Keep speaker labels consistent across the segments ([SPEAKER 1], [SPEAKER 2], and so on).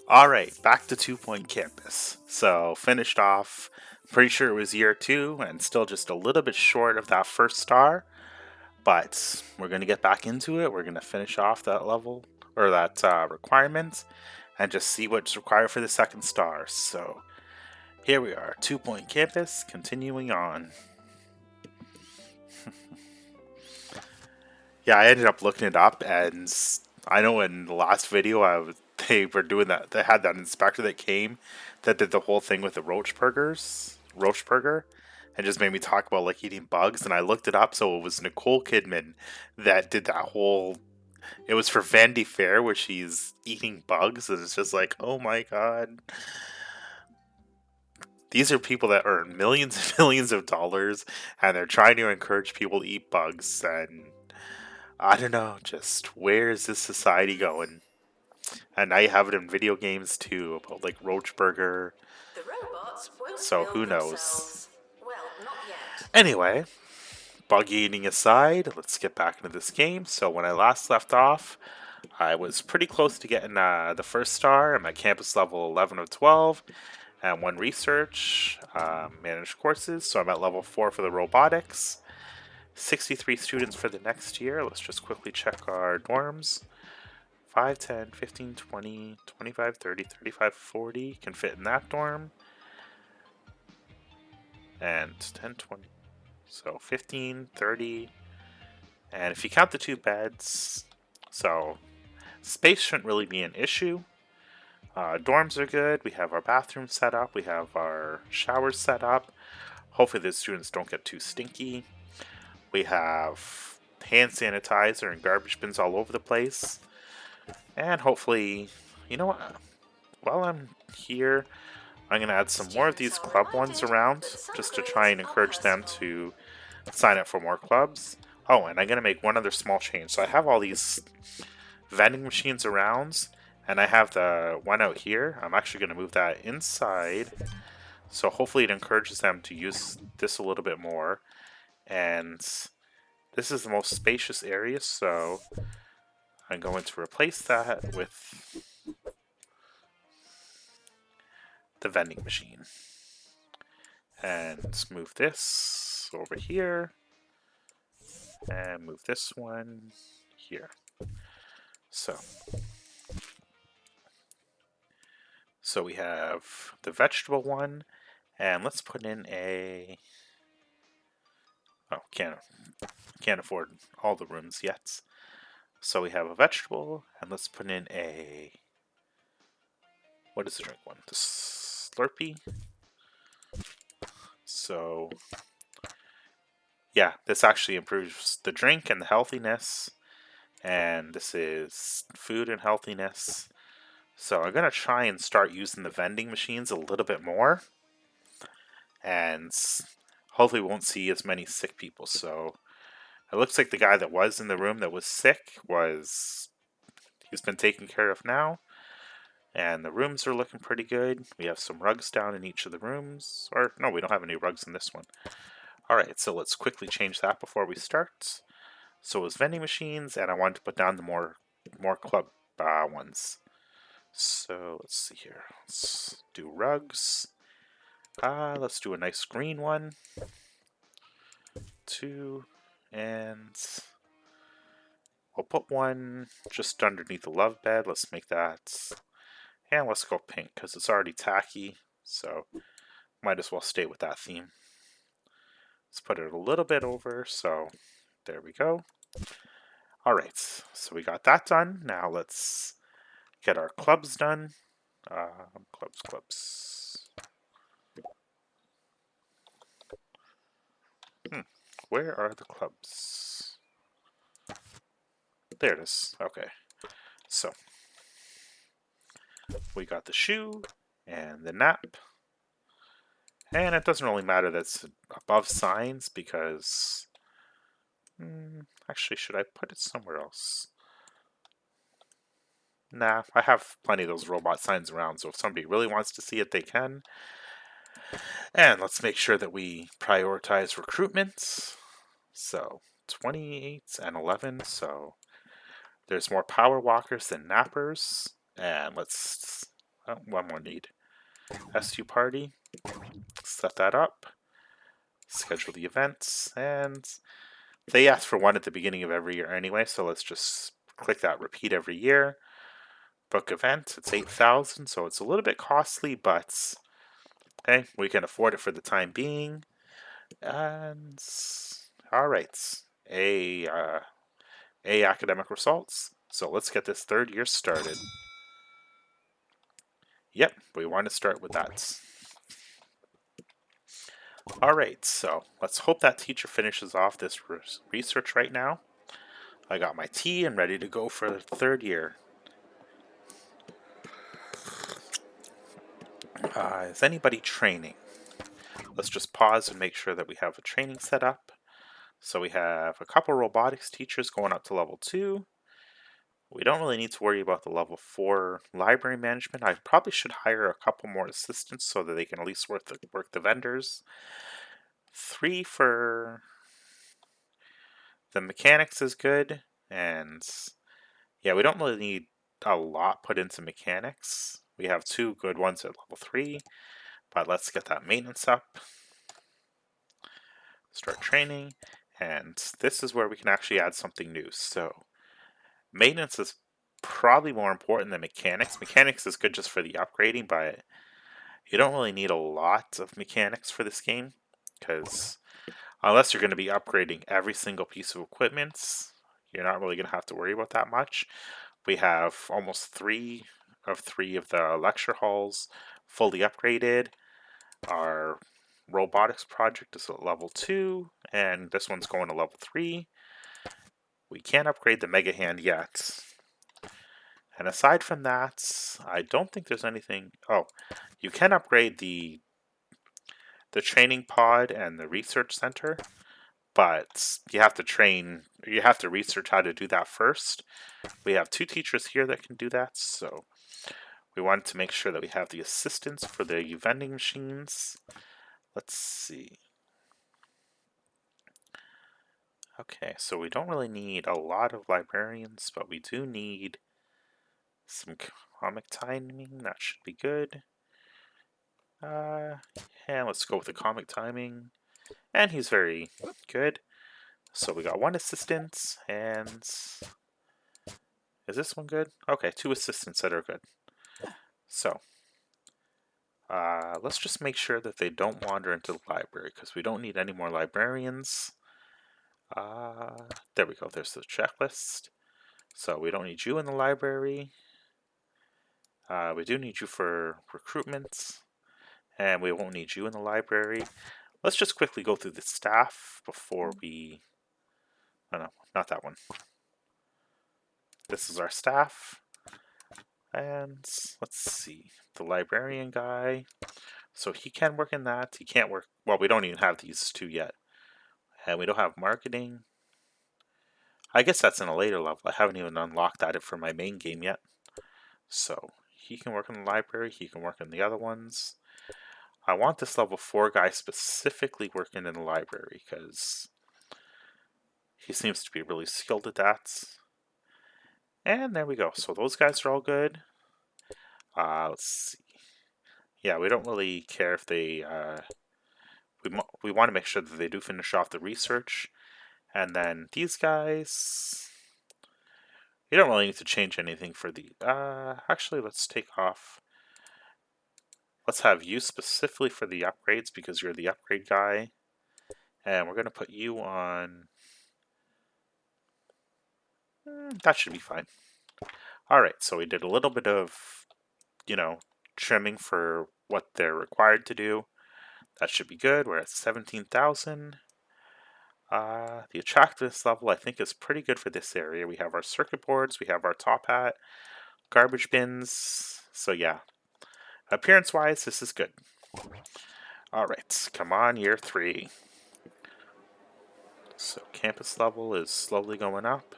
[SPEAKER 1] Alright, back to 2 Point Campus. So, finished off, pretty sure it was year 2, and still just a little bit short of that first star, but we're going to get back into it. We're going to finish off that level, or that requirement, and just see what's required for the second star. So, here we are, 2 Point Campus, continuing on. Yeah, I ended up looking it up, and I know in the last video they were doing that. They had that inspector that came that did the whole thing with the roach burger, and just made me talk about like eating bugs. And I looked it up, so it was Nicole Kidman that did that whole. It was for Vanity Fair where she's eating bugs, and it's just like, oh my god, these are people that earn millions and millions of dollars, and they're trying to encourage people to eat bugs, and I don't know, just where is this society going? And now you have it in video games too, about like Roach Burger.
[SPEAKER 2] The robots won't
[SPEAKER 1] So
[SPEAKER 2] build
[SPEAKER 1] who knows?
[SPEAKER 2] themselves. Well, not yet.
[SPEAKER 1] Anyway, bug eating aside, let's get back into this game. So when I last left off, I was pretty close to getting the first star. I'm at campus level 11 of 12, and one research, managed courses. So I'm at level 4 for the robotics. 63 students for the next year. Let's just quickly check our dorms. 5, 10, 15, 20, 25, 30, 35, 40 can fit in that dorm. And 10, 20. So 15, 30. And if you count the 2 beds, so space shouldn't really be an issue. Dorms are good. We have our bathroom set up. We have our showers set up. Hopefully the students don't get too stinky. We have hand sanitizer and garbage bins all over the place. And hopefully, you know what? While I'm here, I'm going to add some more of these club ones around just to try and encourage them to sign up for more clubs. Oh, and I'm going to make one other small change. So I have all these vending machines around, and I have the one out here. I'm actually going to move that inside. So hopefully it encourages them to use this a little bit more. And this is the most spacious area, so I'm going to replace that with the vending machine. And move this over here. And move this one here. So we have the vegetable one, and let's put in a. Oh, can't afford all the rooms yet. So we have a vegetable, and let's put in a. What is the drink one? The Slurpee. So yeah, this actually improves the drink and the healthiness, and this is food and healthiness. So I'm gonna try and start using the vending machines a little bit more, and hopefully we won't see as many sick people. So it looks like the guy that was in the room that was sick he's been taken care of now, and the rooms are looking pretty good. We have some rugs down in each of the rooms, or no, we don't have any rugs in this one. All right, so let's quickly change that before we start. So it was vending machines, and I wanted to put down the more club ones. So let's see here. Let's do rugs. Let's do a nice green one. 2, and we'll put one just underneath the love bed. Let's make that, and let's go pink because it's already tacky. So might as well stay with that theme. Let's put it a little bit over. So there we go. All right, so we got that done. Now let's get our clubs done. Clubs. Where are the clubs? There it is. Okay, so we got the shoe and the nap. And it doesn't really matter that's above signs because... actually, should I put it somewhere else? Nah, I have plenty of those robot signs around, so if somebody really wants to see it, they can. And let's make sure that we prioritize recruitment. So 28 and 11, so there's more power walkers than nappers. And one more need. SU party. Set that up. Schedule the events, and they ask for one at the beginning of every year anyway, so let's just click that repeat every year. Book event, it's 8,000, so it's a little bit costly, but okay, we can afford it for the time being. And all right, A academic results. So let's get this third year started. Yep, we want to start with that. All right, so let's hope that teacher finishes off this research right now. I got my tea and ready to go for the third year. Is anybody training? Let's just pause and make sure that we have a training set up. So we have a couple robotics teachers going up to level 2. We don't really need to worry about the level 4 library management. I probably should hire a couple more assistants so that they can at least work the vendors. 3 for the mechanics is good, and yeah, we don't really need a lot put into mechanics. We have 2 good ones at level 3, but let's get that maintenance up. Start training, and this is where we can actually add something new. So maintenance is probably more important than mechanics. Mechanics is good just for the upgrading, but you don't really need a lot of mechanics for this game, because unless you're going to be upgrading every single piece of equipment, you're not really going to have to worry about that much. We have almost 3 of the lecture halls fully upgraded. Our robotics project is at level 2, and this one's going to level 3. We can't upgrade the Mega Hand yet. And aside from that, I don't think there's anything. Oh, you can upgrade the training pod and the research center, but you have to research how to do that first. We have 2 teachers here that can do that, so we wanted to make sure that we have the assistants for the vending machines. Let's see. Okay, so we don't really need a lot of librarians, but we do need some comic timing. That should be good. And let's go with the comic timing. And he's very good. So we got 1 assistant, and is this one good? Okay, 2 assistants that are good. So let's just make sure that they don't wander into the library, because we don't need any more librarians. There we go, there's the checklist. So we don't need you in the library. We do need you for recruitment, and we won't need you in the library. Let's just quickly go through the staff before we... Oh no, not that one. This is our staff. And let's see, the librarian guy. So he can work in that. He can't work... Well, we don't even have these 2 yet. And we don't have marketing. I guess that's in a later level. I haven't even unlocked that for my main game yet. So he can work in the library. He can work in the other ones. I want this level 4 guy specifically working in the library, because he seems to be really skilled at that. And there we go. So those guys are all good. Let's see. Yeah, we don't really care if they... we want to make sure that they do finish off the research. And then these guys... You don't really need to change anything for the... actually, let's take off... Let's have you specifically for the upgrades, because you're the upgrade guy. And we're going to put you on... that should be fine. Alright, so we did a little bit of, trimming for what they're required to do. That should be good. We're at 17,000. The attractiveness level, I think, is pretty good for this area. We have our circuit boards, we have our top hat, garbage bins. So yeah, appearance-wise, this is good. Alright, come on, year 3. So campus level is slowly going up.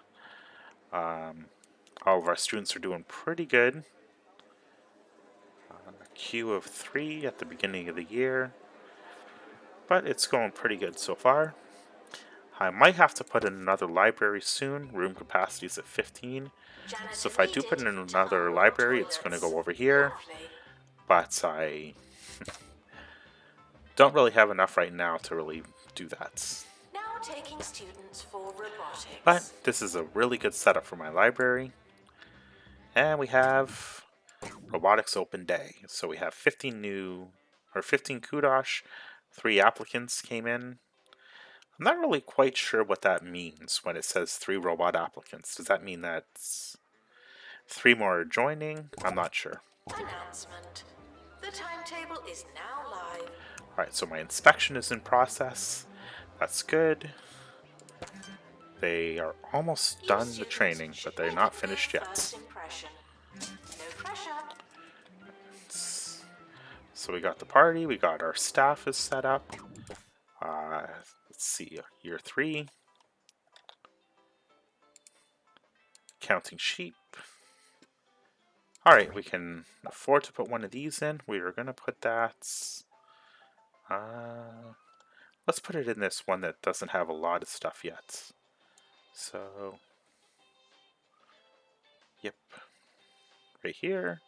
[SPEAKER 1] All of our students are doing pretty good. A queue of 3 at the beginning of the year. But it's going pretty good so far. I might have to put in another library soon. Room capacity is at 15. So if I do put in another library, it's going to go over here. but I don't really have enough right now to really do that.
[SPEAKER 2] Now taking students for robotics.
[SPEAKER 1] But this is a really good setup for my library. And we have robotics open day. So we have 15 Kudosh, 3 applicants came in. I'm not really quite sure what that means when it says 3 robot applicants. Does that mean that 3 more are joining? I'm not sure.
[SPEAKER 2] Announcement. The timetable is now live.
[SPEAKER 1] Alright, so my inspection is in process. That's good. They are almost done the training, but they're not finished yet.
[SPEAKER 2] No pressure.
[SPEAKER 1] So we got the party, we got our staff is set up. Let's see, year 3. Counting sheep. Alright, we can afford to put one of these in. We are going to put that... let's put it in this one that doesn't have a lot of stuff yet. So... Yep. Right here.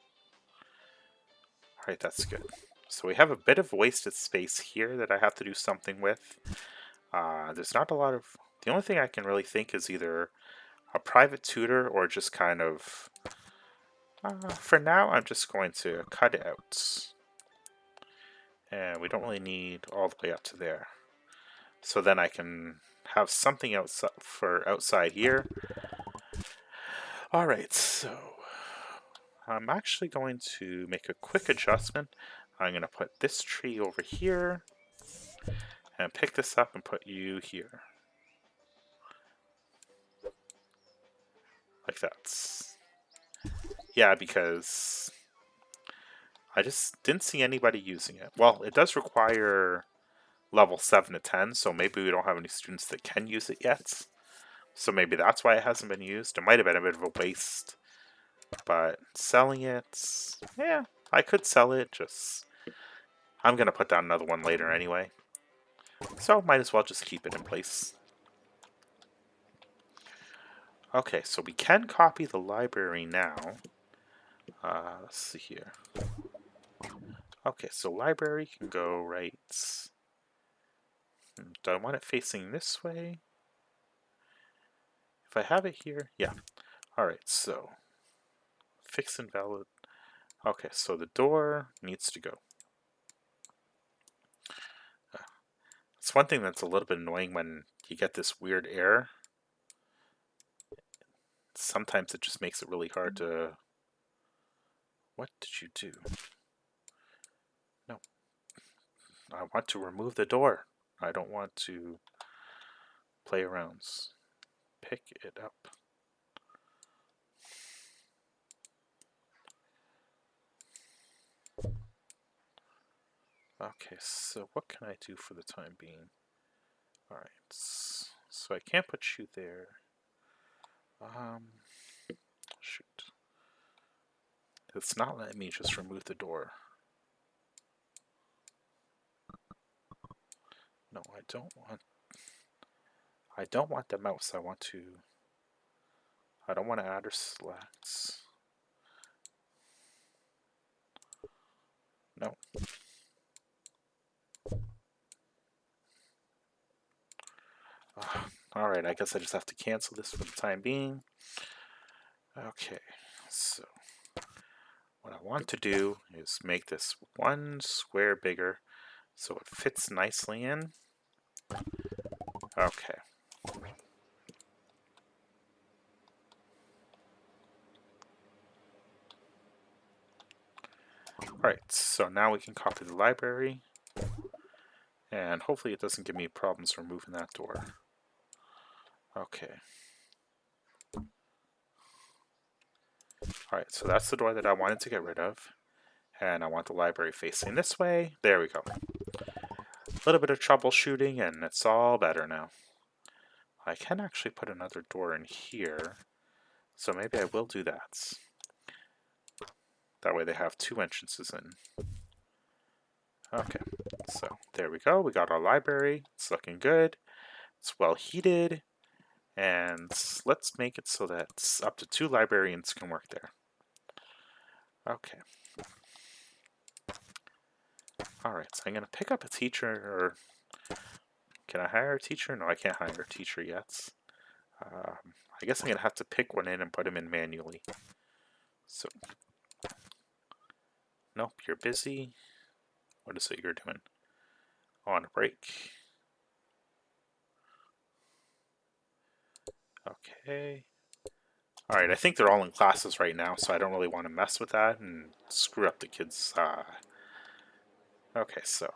[SPEAKER 1] Alright, that's good. So we have a bit of wasted space here that I have to do something with. There's not a lot of... The only thing I can really think is either a private tutor or just kind of... for now, I'm just going to cut it out. And we don't really need all the way up to there. So then I can have something outside for outside here. Alright, so I'm actually going to make a quick adjustment. I'm going to put this tree over here and pick this up and put you here. Like that. Yeah, because I just didn't see anybody using it. Well, it does require level 7 to 10, so maybe we don't have any students that can use it yet. So maybe that's why it hasn't been used. It might have been a bit of a waste. But selling it, yeah, I could sell it, just... I'm going to put down another one later anyway. So might as well just keep it in place. Okay, so we can copy the library now. Let's see here. Okay, so library can go right... Do I want it facing this way? If I have it here, yeah. Alright, so fix invalid. Okay, so the door needs to go. It's one thing that's a little bit annoying when you get this weird error. Sometimes it just makes it really hard to... What did you do? No. I want to remove the door. I don't want to play around. Pick it up. Okay, so what can I do for the time being? Alright, so I can't put you there. Shoot. It's not letting me just remove the door. No, I don't want the mouse. I don't want to add or select. No. Alright, I guess I just have to cancel this for the time being. Okay, so what I want to do is make this one square bigger so it fits nicely in. Okay. Alright, so now we can copy the library. And hopefully it doesn't give me problems removing that door. Okay. Alright, so that's the door that I wanted to get rid of. And I want the library facing this way. There we go. A little bit of troubleshooting and it's all better now. I can actually put another door in here. So maybe I will do that. That way they have 2 entrances in. Okay, so there we go. We got our library. It's looking good. It's well heated. And let's make it so that up to 2 librarians can work there. Okay. Alright, so I'm going to pick up a teacher, or can I hire a teacher? No, I can't hire a teacher yet. I guess I'm going to have to pick one in and put him in manually. So, nope, you're busy. What is it you're doing? On a break. Okay. Alright, I think they're all in classes right now, so I don't really want to mess with that and screw up the kids. Okay, so.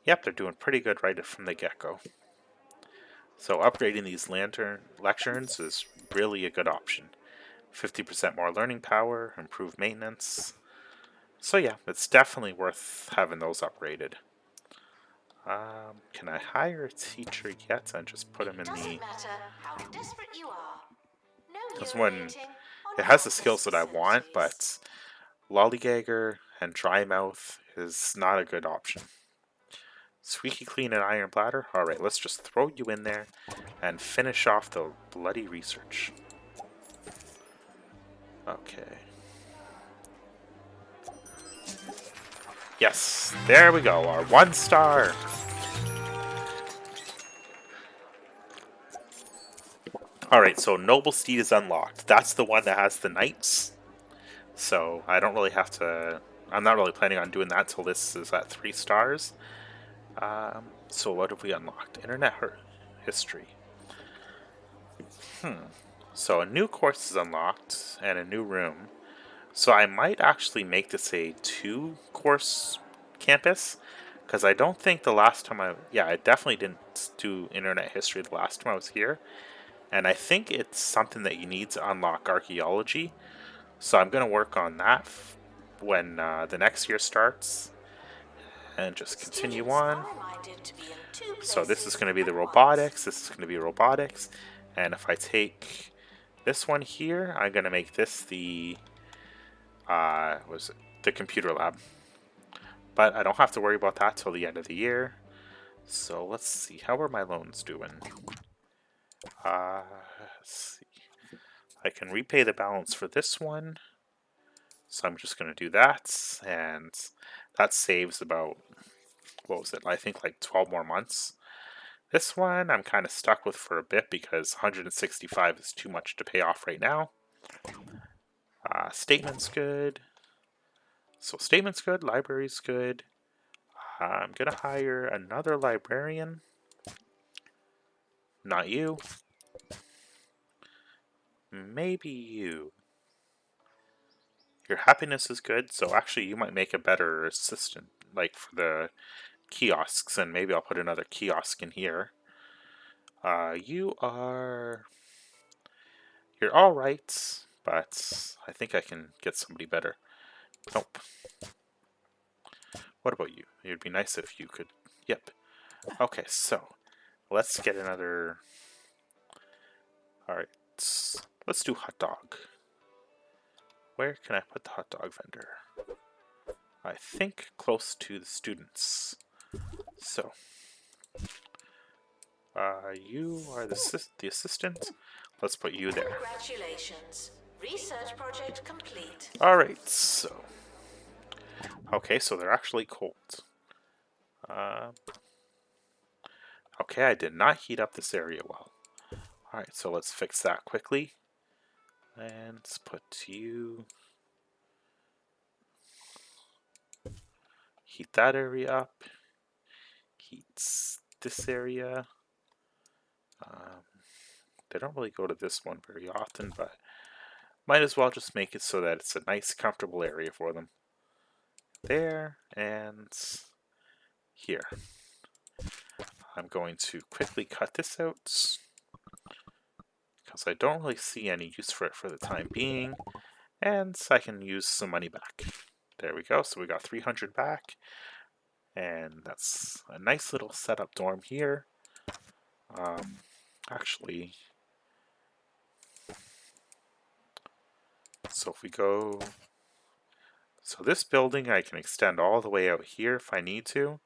[SPEAKER 1] Yep, they're doing pretty good right from the get-go. So upgrading these lecterns is really a good option. 50% more learning power, improved maintenance. So yeah, it's definitely worth having those upgraded. Can I hire a teacher yet and just put him in
[SPEAKER 2] Doesn't
[SPEAKER 1] the...
[SPEAKER 2] matter how desperate you are. No
[SPEAKER 1] This one,
[SPEAKER 2] urinating
[SPEAKER 1] it
[SPEAKER 2] on
[SPEAKER 1] has the
[SPEAKER 2] campus
[SPEAKER 1] skills that I want,
[SPEAKER 2] facilities.
[SPEAKER 1] but Lollygagger and Dry Mouth is not a good option. Squeaky Clean and Iron Bladder? Alright, let's just throw you in there and finish off the bloody research. Okay. Yes, there we go, our 1 star. Alright, so Noble Steed is unlocked. That's the one that has the knights. So I don't really have to... I'm not really planning on doing that till this is at 3 stars. So what have we unlocked? Internet history. So a new course is unlocked and a new room. So I might actually make this a 2-course campus, because I don't think the last time I definitely didn't do internet history the last time I was here, and I think it's something that you need to unlock archaeology. So I'm going to work on that when the next year starts, and just continue
[SPEAKER 2] Students
[SPEAKER 1] on.
[SPEAKER 2] are reminded to be in 2
[SPEAKER 1] So this is
[SPEAKER 2] places
[SPEAKER 1] going to be the
[SPEAKER 2] at once.
[SPEAKER 1] robotics. This is going to be robotics, and if I take this one here, I'm going to make this the was it the computer lab. But I don't have to worry about that till the end of the year. So let's see, how are my loans doing? Let's see. I can repay the balance for this one. So I'm just going to do that. And that saves about, what was it? I think like 12 more months. This one I'm kind of stuck with for a bit because 165 is too much to pay off right now. Statement's good. So statement's good, library's good. I'm going to hire another librarian. Not you. Maybe you. Your happiness is good, so actually you might make a better assistant, like for the kiosks, and maybe I'll put another kiosk in here. You are... You're alright, but I think I can get somebody better. Nope. What about you? It would be nice if you could... Yep. Okay, so let's get another... Alright, let's do hot dog. Where can I put the hot dog vendor? I think close to the students. So, you are the assistant. Let's put you there.
[SPEAKER 2] Congratulations. Research project complete.
[SPEAKER 1] Alright, so... Okay, so they're actually cold. Okay, I did not heat up this area well. Alright, so let's fix that quickly. And let's put you... Heat that area up. Heats this area. They don't really go to this one very often, but might as well just make it so that it's a nice, comfortable area for them. There, and here. I'm going to quickly cut this out, because I don't really see any use for it for the time being, and I can use some money back. There we go, so we got 300 back, and that's a nice little setup dorm here. Actually, so if we go... So this building I can extend all the way out here if I need to,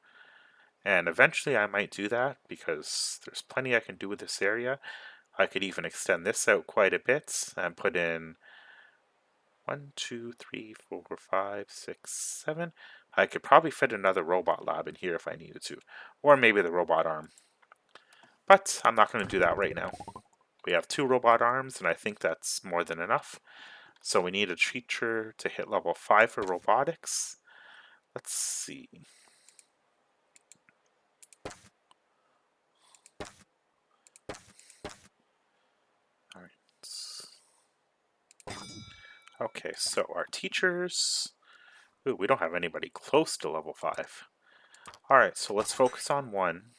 [SPEAKER 1] and eventually I might do that because there's plenty I can do with this area. I could even extend this out quite a bit and put in 1, 2, 3, 4, 5, 6, 7. I could probably fit another robot lab in here if I needed to, or maybe the robot arm. But I'm not going to do that right now. We have 2 robot arms, and I think that's more than enough. So we need a teacher to hit level 5 for robotics. Let's see. Alright. Okay, so our teachers... Ooh, we don't have anybody close to level 5. Alright, so let's focus on one.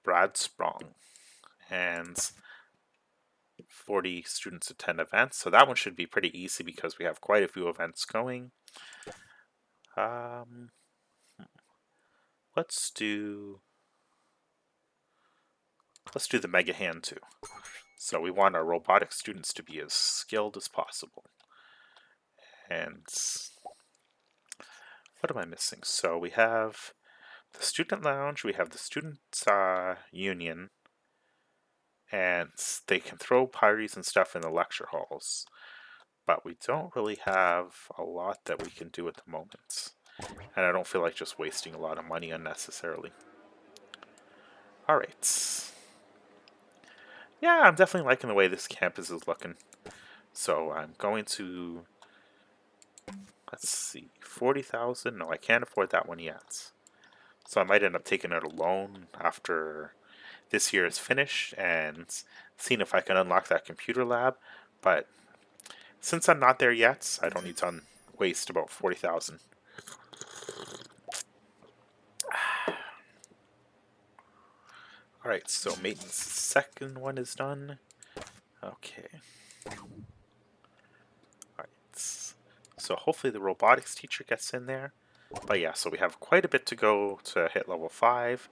[SPEAKER 1] Brad Sprong. And 40 students attend events. So that one should be pretty easy because we have quite a few events going. Let's do the Mega Hand too. So we want our robotic students to be as skilled as possible. And what am I missing? So we have the student lounge, we have the student union, and they can throw parties and stuff in the lecture halls. But we don't really have a lot that we can do at the moment. And I don't feel like just wasting a lot of money unnecessarily. Alright. Yeah, I'm definitely liking the way this campus is looking. So I'm going to... Let's see, 40,000? No, I can't afford that one yet. So I might end up taking out a loan after this year is finished and seeing if I can unlock that computer lab. But since I'm not there yet, I don't need to waste about 40,000. Alright, so maintenance second one is done. Okay. Alright. So hopefully the robotics teacher gets in there. But yeah, so we have quite a bit to go to hit level 5.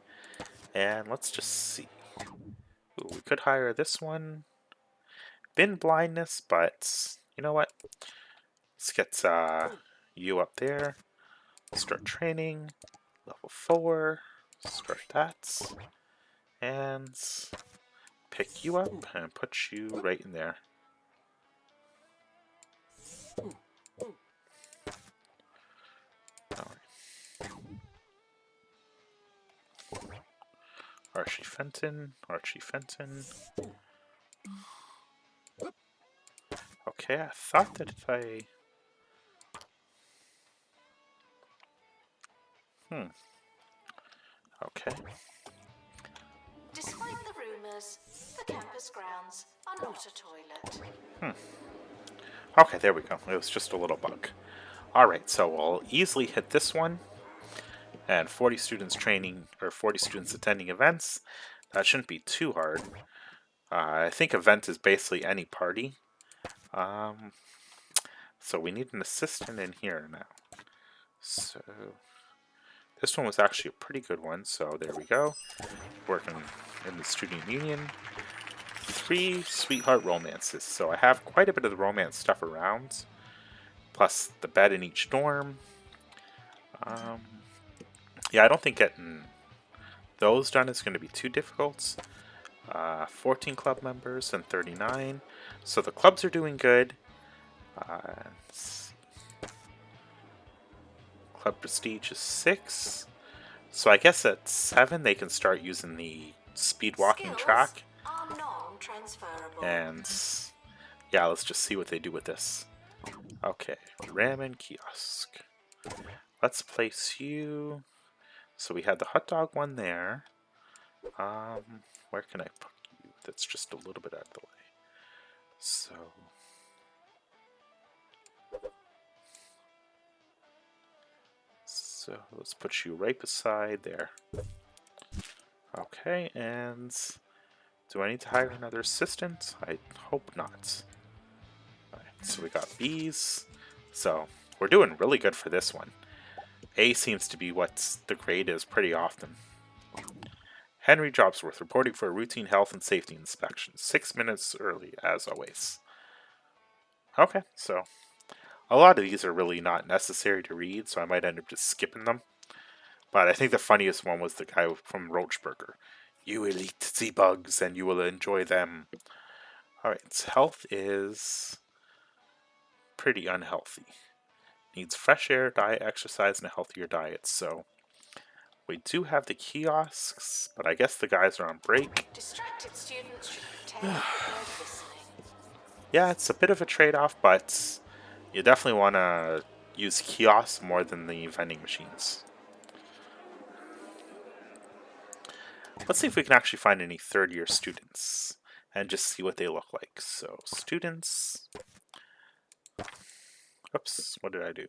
[SPEAKER 1] And let's just see. Ooh, we could hire this one. Bin blindness, but you know what? Let's get you up there. Start training. Level 4. Start that. And pick you up and put you right in there. Alright. Archie Fenton. Okay, I thought that if I... Okay.
[SPEAKER 2] Despite the rumors, the campus grounds are not a toilet.
[SPEAKER 1] Okay, there we go. It was just a little bug. Alright, so we'll easily hit this one. And 40 students training, or 40 students attending events. That shouldn't be too hard. I think event is basically any party. So we need an assistant in here now. So this one was actually a pretty good one, so there we go. Working in the student union. 3 sweetheart romances. So I have quite a bit of the romance stuff around. Plus the bed in each dorm. Yeah, I don't think getting those done is going to be too difficult. 14 club members and 39. So the clubs are doing good. Club prestige is 6. So I guess at 7 they can start using the speed walking track.
[SPEAKER 2] Are non-transferable.
[SPEAKER 1] And yeah, let's just see what they do with this. Okay, ramen kiosk. Let's place you. So we had the hot dog one there. Where can I put you? That's just a little bit out of the way. So let's put you right beside there. Okay, and do I need to hire another assistant? I hope not. Alright, so we got B's. So we're doing really good for this one. A seems to be what the grade is pretty often. Henry Jobsworth reporting for a routine health and safety inspection. 6 minutes early, as always. Okay, so a lot of these are really not necessary to read, so I might end up just skipping them. But I think the funniest one was the guy from Roachburger. You will eat the bugs and you will enjoy them. Alright, health is pretty unhealthy. needs fresh air, diet, exercise, and a healthier diet. So we do have the kiosks, but I guess the guys are on break.
[SPEAKER 2] Distracted students should pretend that they're listening.
[SPEAKER 1] Yeah, it's a bit of a trade-off, but you definitely want to use kiosks more than the vending machines. Let's see if we can actually find any third-year students and just see what they look like. So students, oops, what did I do?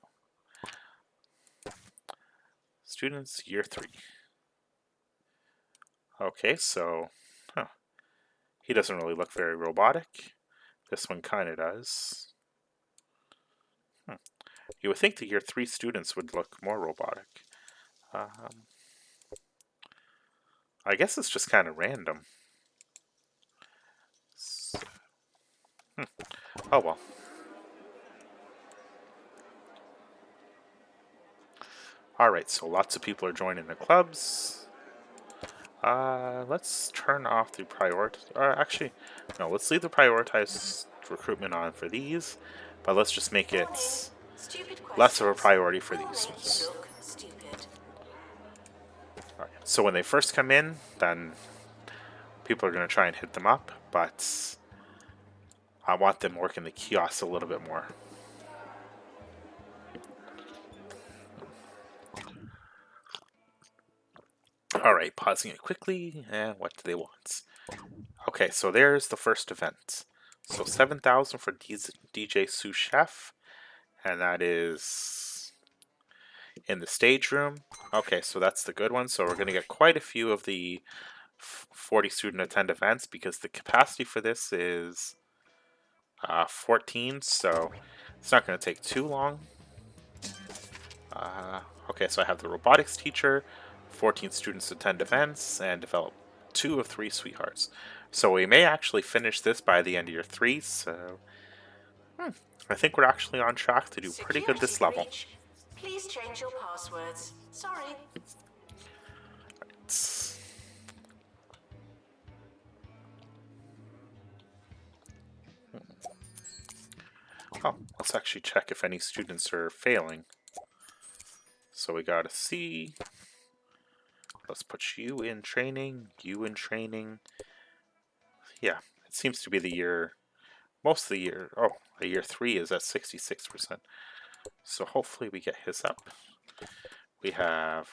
[SPEAKER 1] Students year 3. Okay, so, he doesn't really look very robotic. This one kind of does. You would think the year 3 students would look more robotic. I guess it's just kind of random. So, oh well. Alright, so lots of people are joining the clubs. Let's turn off the actually, no, let's leave the prioritized recruitment on for these, but let's just make it less of a priority for these ones. Alright, so when they first come in, then people are going to try and hit them up, but I want them working the kiosks a little bit more. Alright, pausing it quickly, and what do they want? Okay, so there's the first event. So 7,000 for DJ Sous Chef, and that is in the stage room. Okay, so that's the good one. So we're going to get quite a few of the 40 student attend events because the capacity for this is 14, so it's not going to take too long. Okay, so I have the robotics teacher, 14 students attend events, and develop 2 of 3 sweethearts. So we may actually finish this by the end of year 3, so I think we're actually on track to do pretty good this level.
[SPEAKER 2] Please change your passwords. Sorry.
[SPEAKER 1] Oh, let's actually check if any students are failing. So we got a C. Let's put you in training, you in training. Yeah, it seems to be the year, most of the year. Oh, a year 3 is at 66%. So hopefully we get his up. We have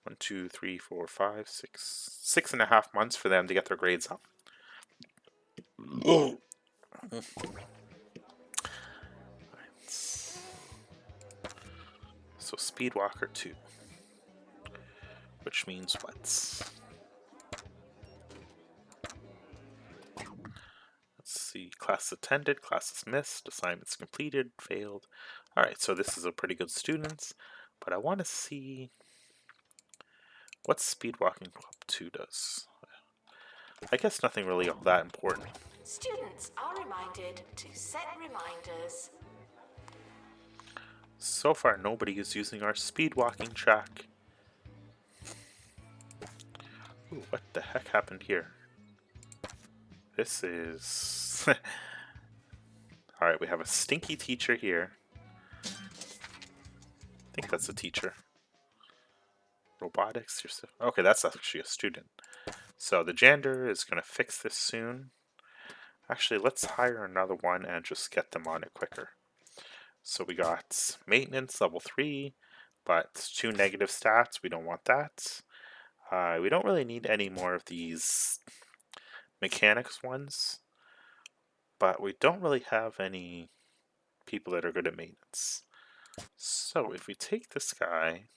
[SPEAKER 1] 1, 2, 3, 4, 5, 6.5 months for them to get their grades up. So Speedwalker 2, which means what? Let's see, class attended, classes missed, assignments completed, failed. Alright, so this is a pretty good student, but I want to see what Speedwalking Club 2 does. I guess nothing really all that important.
[SPEAKER 2] Students are reminded to set reminders.
[SPEAKER 1] So far, nobody is using our speedwalking track. Ooh, what the heck happened here? This is... Alright, we have a stinky teacher here. I think that's a teacher. Robotics, okay, that's actually a student. So the janitor is going to fix this soon. Actually, let's hire another one and just get them on it quicker. So we got maintenance level 3, but 2 negative stats. We don't want that. We don't really need any more of these mechanics ones, but we don't really have any people that are good at maintenance. So if we take this guy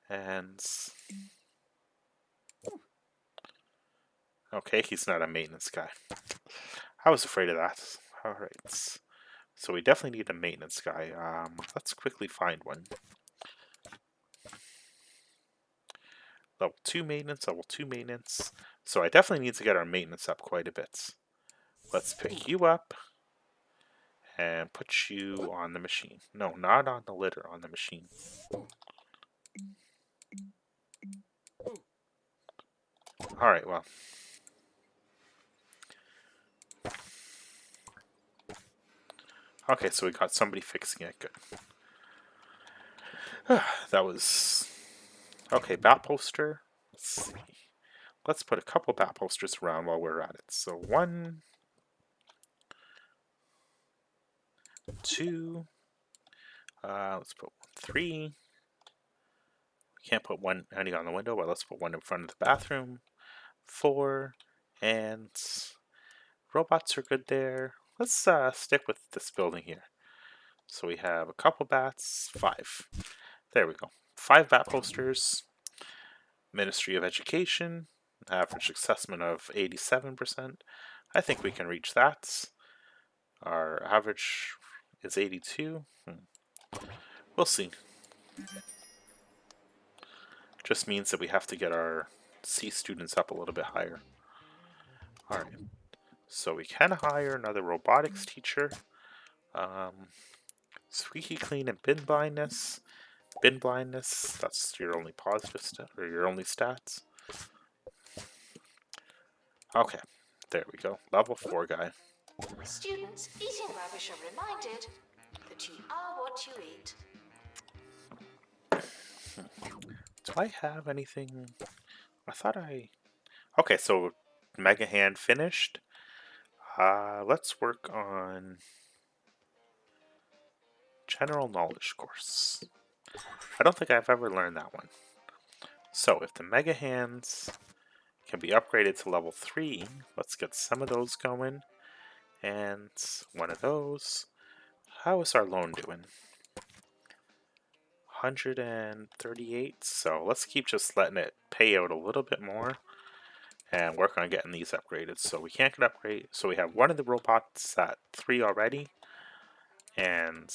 [SPEAKER 1] and... Okay, he's not a maintenance guy. I was afraid of that. Alright. So we definitely need a maintenance guy. Let's quickly find one. Level 2 maintenance, level 2 maintenance. So I definitely need to get our maintenance up quite a bit. Let's pick you up and put you on the machine. No, not on the litter, on the machine. Alright, well. Okay, so we got somebody fixing it. Good. That was... Okay, bat poster. Let's see. Let's put a couple bat posters around while we're at it. So 1, 2, let's put 3. We can't put one hanging on the window, but let's put one in front of the bathroom. 4, and robots are good there. Let's stick with this building here. So we have a couple bats, 5. There we go. 5 bat posters. Ministry of Education, average assessment of 87%. I think we can reach that. Our average is 82. We'll see. Just means that we have to get our C students up a little bit higher. Alright, so we can hire another robotics teacher. Squeaky clean and bin blindness. Bin blindness, that's your only positive stat, or your only stats. Okay, there we go. Level 4 guy.
[SPEAKER 2] Students eating rubbish are reminded that you are what you eat.
[SPEAKER 1] Do I have anything? I thought I... Okay, so Mega Hand finished. Let's work on General Knowledge course. I don't think I've ever learned that one. So if the Mega Hands can be upgraded to level 3, let's get some of those going. And one of those. How is our loan doing? 138. So let's keep just letting it pay out a little bit more and work on getting these upgraded. So we can't get upgrade. So we have one of the robots at 3 already. And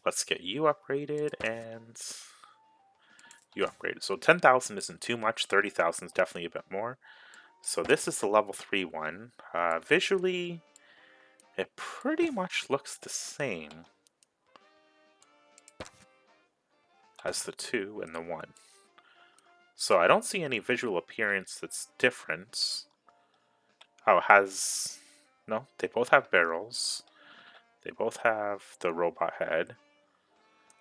[SPEAKER 1] let's get you upgraded and you upgraded. So 10,000 isn't too much. 30,000 is definitely a bit more. So this is the level 3 one. Visually, it pretty much looks the same as the 2 and the 1. So I don't see any visual appearance that's different. Oh, it has... No, they both have barrels. They both have the robot head.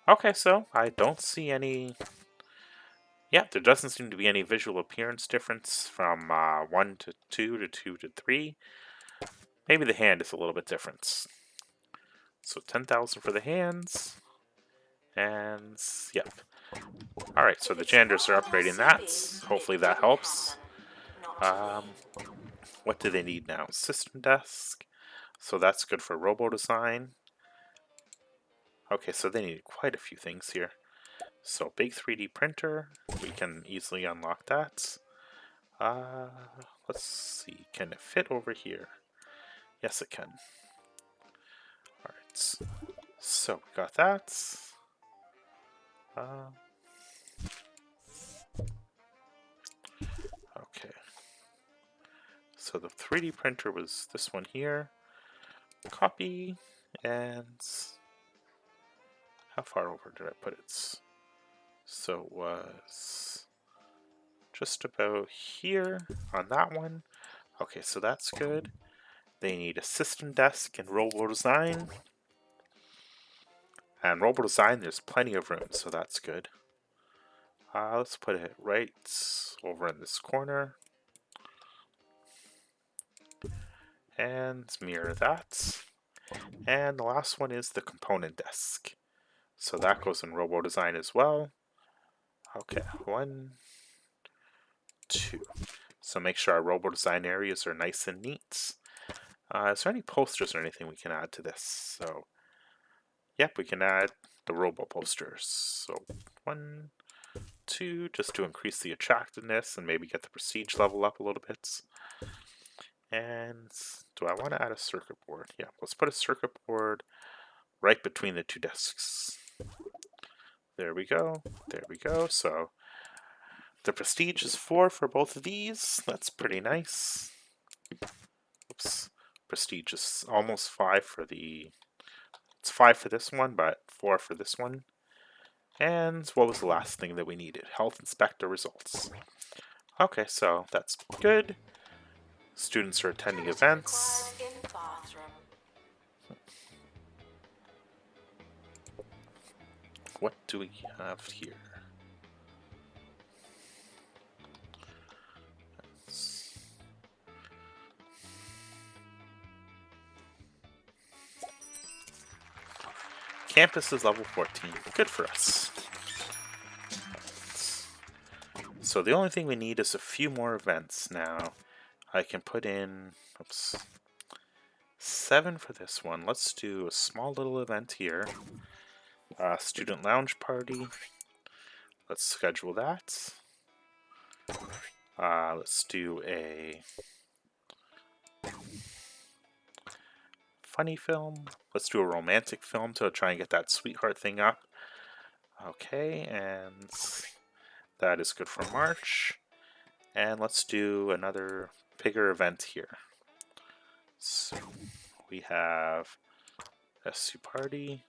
[SPEAKER 1] Okay, so I don't see any... Yeah, there doesn't seem to be any visual appearance difference from 1 to 2 to 2 to 3. Maybe the hand is a little bit different. So 10,000 for the hands. And, yep. Alright, so the janitors are upgrading that. Hopefully that helps. What do they need now? System desk. So that's good for robo design. Okay, so they need quite a few things here. So big 3D printer, we can easily unlock that. Let's see, can it fit over here? Yes, it can. Alright, so we got that. Okay. So the 3D printer was this one here. Copy, and how far over did I put it? So it was just about here on that one. Okay, so that's good. They need a system desk and robo design. And robo design, there's plenty of room, so that's good. Let's put it right over in this corner. And mirror that. And the last one is the component desk. So that goes in robo design as well. Okay, 1, 2. So make sure our robo design areas are nice and neat. Is there any posters or anything we can add to this? So, yep, we can add the robo posters. So 1, 2, just to increase the attractiveness and maybe get the prestige level up a little bit. And do I want to add a circuit board? Yeah, let's put a circuit board right between the 2 desks. There we go. There we go. So the prestige is 4 for both of these. That's pretty nice. Oops. Prestige is almost 5 for the... It's 5 for this one, but 4 for this one. And what was the last thing that we needed? Health inspector results. Okay, so that's good. Students are attending events. what do we have here? Campus is level 14. Good for us. So the only thing we need is a few more events now. I can put in, oops, 7 for this one. Let's do a small little event here. Student lounge party. Let's schedule that. Let's do a funny film. Let's do a romantic film to try and get that sweetheart thing up. Okay, and that is good for March. And let's do another bigger event here. So we have SU Party,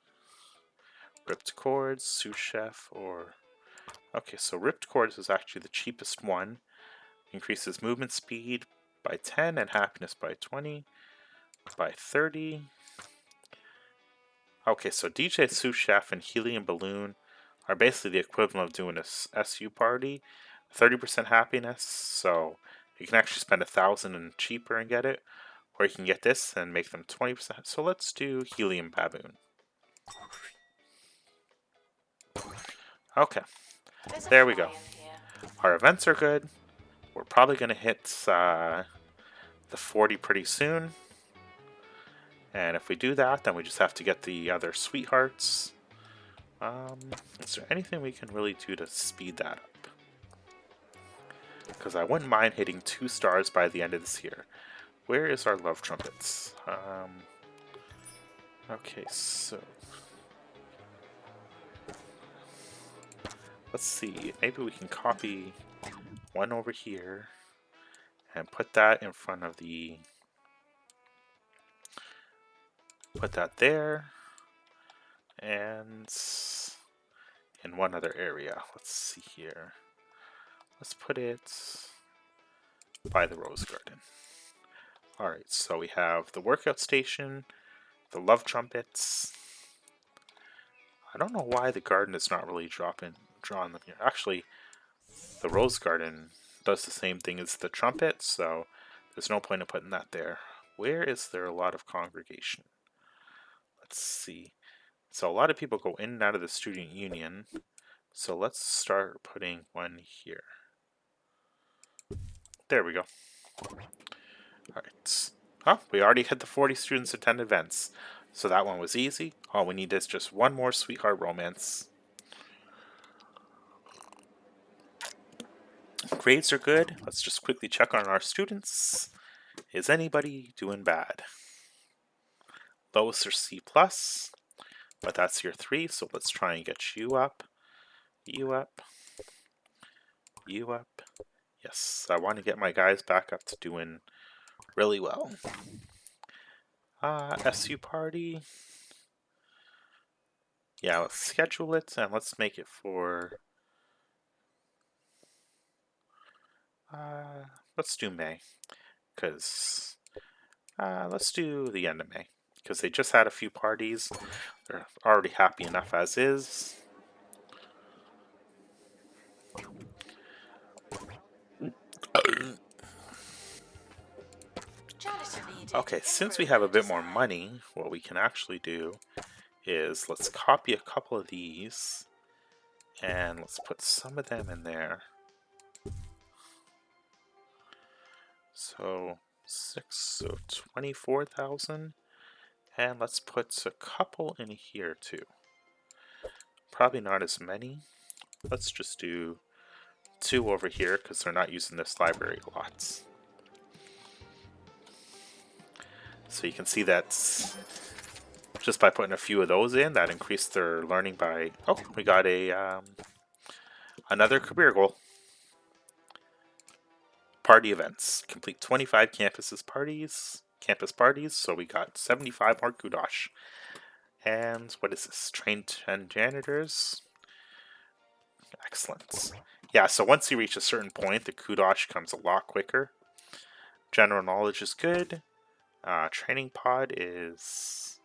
[SPEAKER 1] Ripped Chords, Sous Chef, or... Okay, so Ripped Chords is actually the cheapest one. Increases movement speed by 10 and happiness by 20, by 30. Okay, so DJ Sous Chef and Helium Balloon are basically the equivalent of doing a SU Party. 30% happiness, so you can actually spend 1,000 and cheaper and get it. Or you can get this and make them 20%. So let's do Helium Baboon. Okay, there we go. Our events are good. We're probably going to hit the 40 pretty soon. And if we do that, then we just have to get the other sweethearts. Is there anything we can really do to speed that up? Because I wouldn't mind hitting 2 stars by the end of this year. Where is our love trumpets? Okay, so... Let's see, maybe we can copy one over here and put that in front of the... Put that there. And in one other area. Let's see here. Let's put it by the rose garden. Alright, so we have the workout station, the love trumpets. I don't know why the garden is not really drawing them here. Actually, the rose garden does the same thing as the trumpet, so there's no point in putting that there. Where is there a lot of congregation? Let's see. So a lot of people go in and out of the student union. So let's start putting one here. There we go. Alright. Oh, we already had the 40 students attend events. So that one was easy. All we need is just one more sweetheart romance. Grades are good. Let's just quickly check on our students. Is anybody doing bad? Lowest are C+, but that's your 3, so let's try and get you up. You up. You up. Yes, I want to get my guys back up to doing really well. SU Party. Yeah, let's schedule it, and let's make it for... let's do May, because... let's do the end of May, because they just had a few parties. They're already happy enough as is. Okay, since we have a bit more money, what we can actually do is let's copy a couple of these and let's put some of them in there. So 6, so 24,000, and let's put a couple in here too. Probably not as many. Let's just do 2 over here because they're not using this library lots. So you can see that just by putting a few of those in, that increased their learning by... Oh, we got a another career goal. Party events. Complete 25 campus parties. So we got 75 more Kudosh. And what is this? Train 10 janitors. Excellent. Yeah, so once you reach a certain point, the Kudosh comes a lot quicker. General knowledge is good. Training pod is...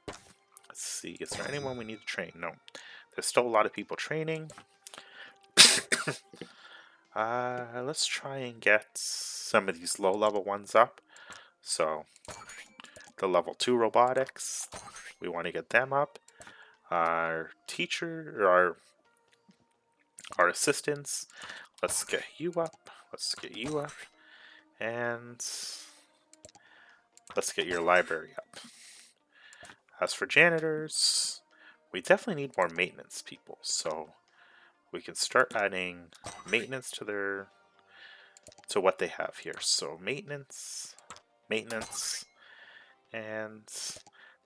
[SPEAKER 1] Let's see, is there anyone we need to train? No. There's still a lot of people training. Let's try and get some of these low-level ones up. So, the level 2 robotics, we want to get them up. Our teacher, or our assistants, let's get you up. Let's get you up. And let's get your library up. As for janitors, we definitely need more maintenance people. So, we can start adding maintenance to what they have here. So maintenance, and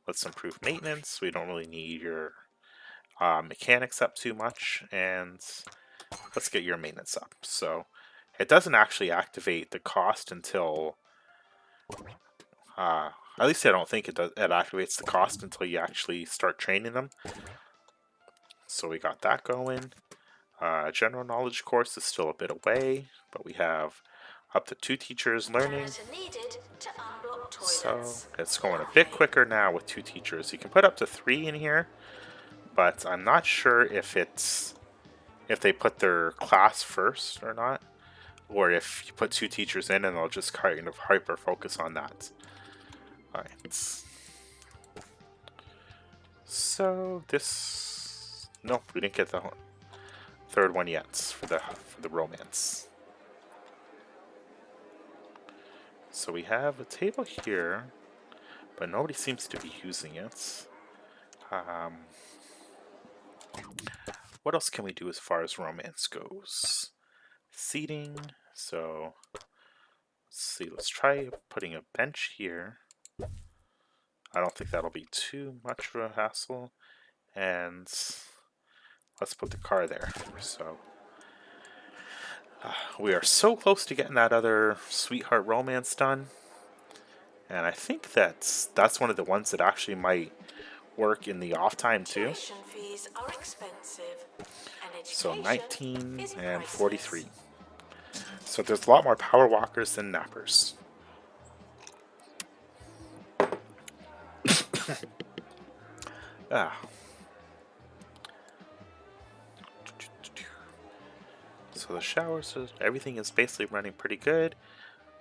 [SPEAKER 1] let's improve maintenance. We don't really need your mechanics up too much, and let's get your maintenance up. So it doesn't actually activate the cost until, at least I don't think it does. It activates the cost until you actually start training them. So we got that going. General knowledge course is still a bit away, but we have up to 2 teachers learning. So it's going a bit quicker now with 2 teachers. You can put up to 3 in here, but I'm not sure if they put their class first or not, or if you put 2 teachers in and they'll just kind of hyper focus on that. Alright. So this, nope, we didn't get the 3rd one yet for the romance. So we have a table here, but nobody seems to be using it. What else can we do as far as romance goes? Seating. So let's see. Let's try putting a bench here. I don't think that'll be too much of a hassle. And let's put the car there. So we are so close to getting that other sweetheart romance done. And I think that's one of the ones that actually might work in the off time too.
[SPEAKER 2] Fees are expensive, and
[SPEAKER 1] So 19
[SPEAKER 2] is
[SPEAKER 1] and
[SPEAKER 2] priceless.
[SPEAKER 1] 43. So there's a lot more power walkers than nappers. So the showers, everything is basically running pretty good.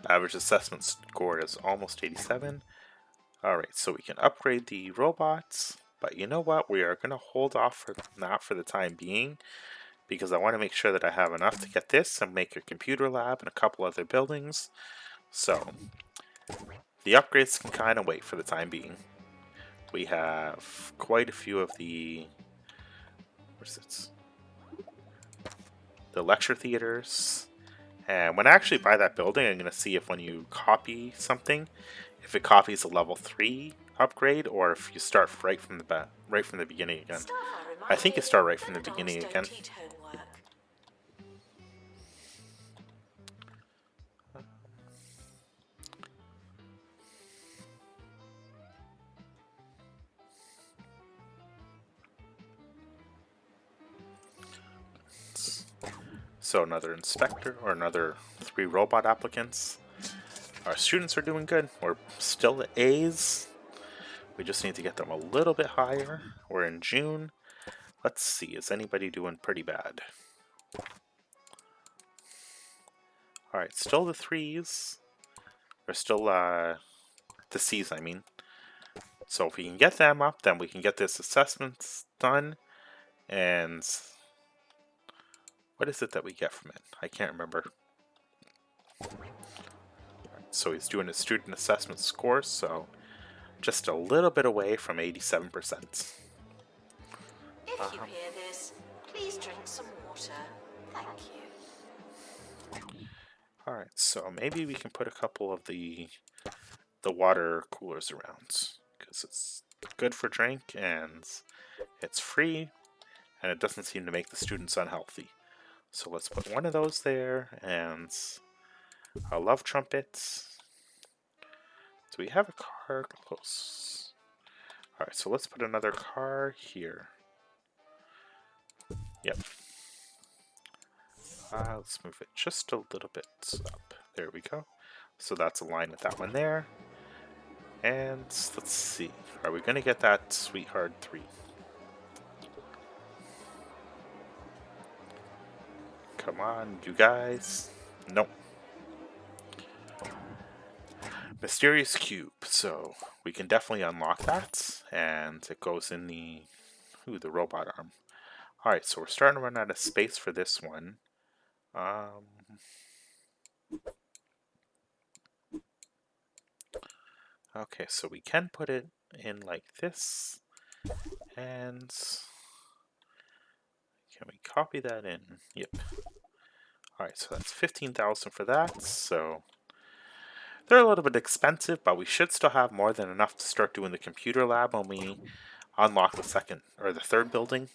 [SPEAKER 1] Average assessment score is almost 87. Alright, so we can upgrade the robots. But you know what? We are going to hold off for that for the time being, because I want to make sure that I have enough to get this and make a computer lab and a couple other buildings. So the upgrades can kind of wait for the time being. We have quite a few of the, where's it? The lecture theaters. And when I actually buy that building, I'm going to see if when you copy something, if it copies a level 3 upgrade, or if you start right from the beginning again. I think you start right from the beginning again. So another inspector, or another 3 robot applicants. Our students are doing good. We're still at A's. We just need to get them a little bit higher. We're in June. Let's see, is anybody doing pretty bad? Alright, still the 3s. Or still the C's, I mean. So if we can get them up, then we can get this assessments done. And what is it that we get from it? I can't remember. So he's doing his student assessment score, so just a little bit away from 87%.
[SPEAKER 2] If you hear this, please drink some water. Thank you.
[SPEAKER 1] Alright, so maybe we can put a couple of the water coolers around, because it's good for drink and it's free and it doesn't seem to make the students unhealthy. So let's put one of those there, and a love trumpet. Do we have a car close? Alright, so let's put another car here. Yep. Let's move it just a little bit up. There we go. So that's aligned with that one there. And let's see. Are we going to get that Sweetheart 3? Come on, you guys. Nope. Mysterious cube. So we can definitely unlock that, and it goes in the robot arm. All right, so we're starting to run out of space for this one. Okay, so we can put it in like this, and can we copy that in? Yep. All right, so that's 15,000 for that. So they're a little bit expensive, but we should still have more than enough to start doing the computer lab when we unlock the second or the third building.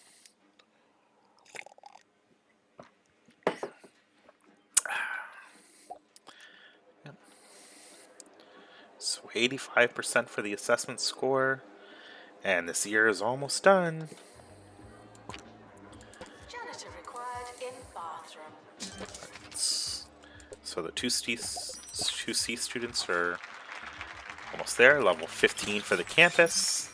[SPEAKER 1] Yep. So 85% for the assessment score, and this year is almost done.
[SPEAKER 2] Janitor required in bathroom.
[SPEAKER 1] So the 2C students are almost there, level 15 for the campus,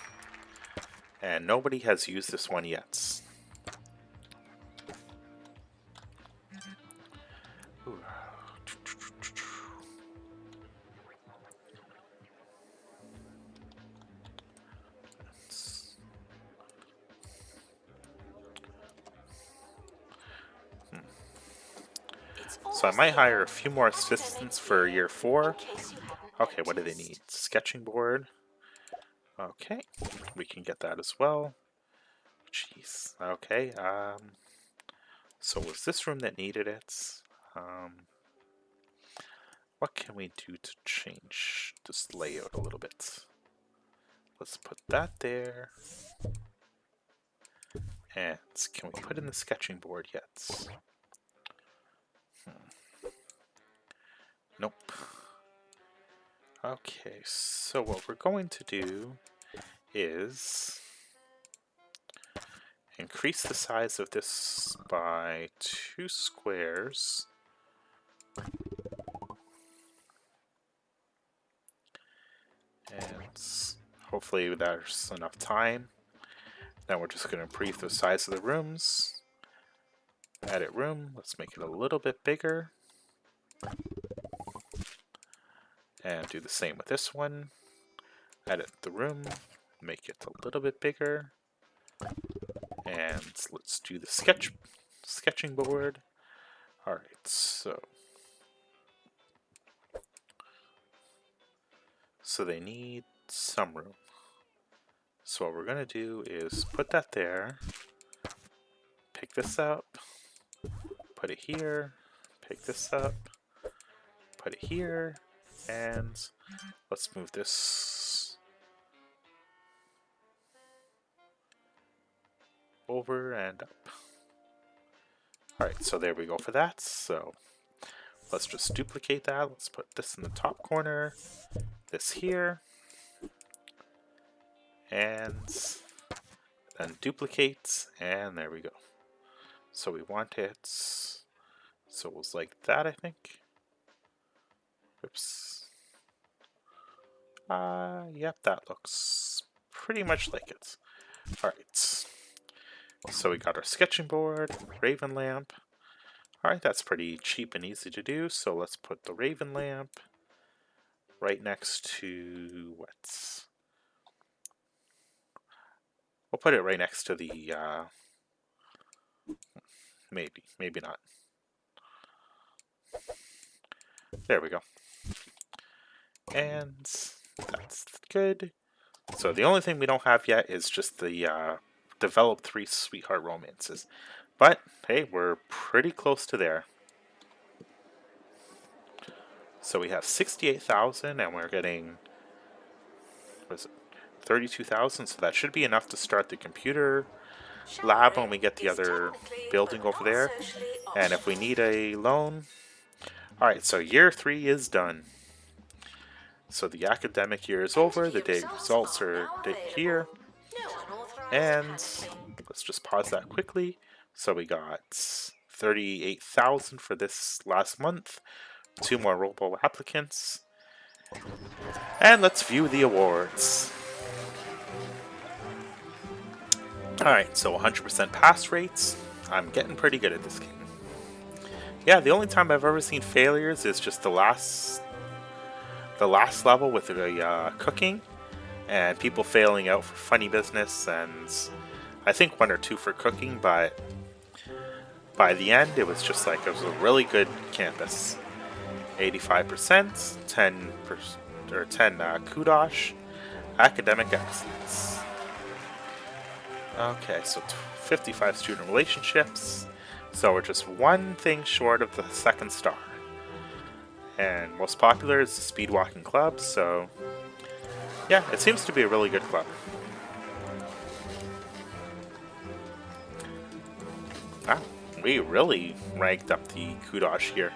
[SPEAKER 1] and nobody has used this one yet. Ooh. So I might hire a few more assistants for year 4. Okay, what do they need? Sketching board. Okay, we can get that as well. Jeez. Okay. So was this room that needed it? What can we do to change this layout a little bit? Let's put that there. And can we put in the sketching board yet? Nope. Okay, so what we're going to do is increase the size of this by 2 squares. And hopefully there's enough time. Now we're just going to improve the size of the rooms. Edit room, let's make it a little bit bigger. And do the same with this one. Edit the room, make it a little bit bigger. And let's do the sketching board. Alright, so they need some room. So what we're going to do is put that there, pick this up, put it here, pick this up, put it here, and let's move this over and up. Alright, so there we go for that. So let's just duplicate that. Let's put this in the top corner, this here, and then duplicate, and there we go. So we want it, so it was like that, I think. Oops. Yep, that looks pretty much like it. Alright. So we got our sketching board, raven lamp. Alright, that's pretty cheap and easy to do. So let's put the raven lamp right next to what? We'll put it right next to the, maybe not. There we go. And that's good. So the only thing we don't have yet is just the develop 3 sweetheart romances. But hey, we're pretty close to there. So we have 68,000 and we're getting, what is it, 32,000. So that should be enough to start the computer lab when we get the other building over there. And if we need a loan, alright, so year 3 is done. So the academic year is over, the day results are here, and let's just pause that quickly. So we got 38,000 for this last month, 2 more robo applicants, and let's view the awards. Alright, so 100% pass rates. I'm getting pretty good at this game. Yeah, the only time I've ever seen failures is just the last level with the cooking, and people failing out for funny business, and I think one or two for cooking, but by the end it was just like it was a really good campus. 85%, 10 Kudosh, academic excellence. Okay, so 55 student relationships. So we're just one thing short of the second star. And most popular is the speed walking club, so yeah, it seems to be a really good club. Wow, we really ranked up the Kudosh here.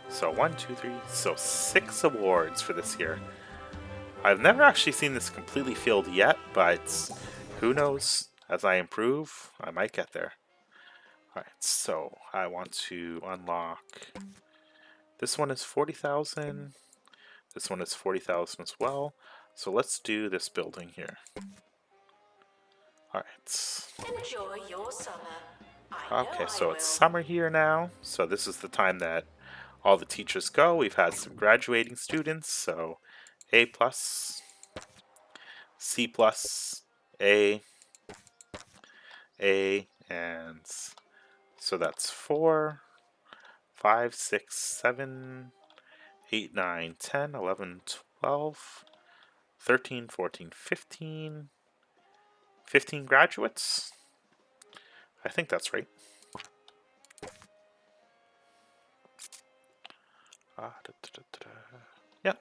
[SPEAKER 1] So 1, 2, 3, so 6 awards for this year. I've never actually seen this completely filled yet, but who knows? As I improve, I might get there. Alright, so I want to unlock. This one is 40,000. This one is 40,000 as well. So let's do this building here. Alright.
[SPEAKER 2] Enjoy your summer.
[SPEAKER 1] Okay, so it's summer here now. So this is the time that all the teachers go. We've had some graduating students, so A plus, C plus, A, and so that's 4, 5, 6, 7, 8, 9, 10, 11, 12, 13, 14, 15. 15 graduates? I think that's right. Yeah.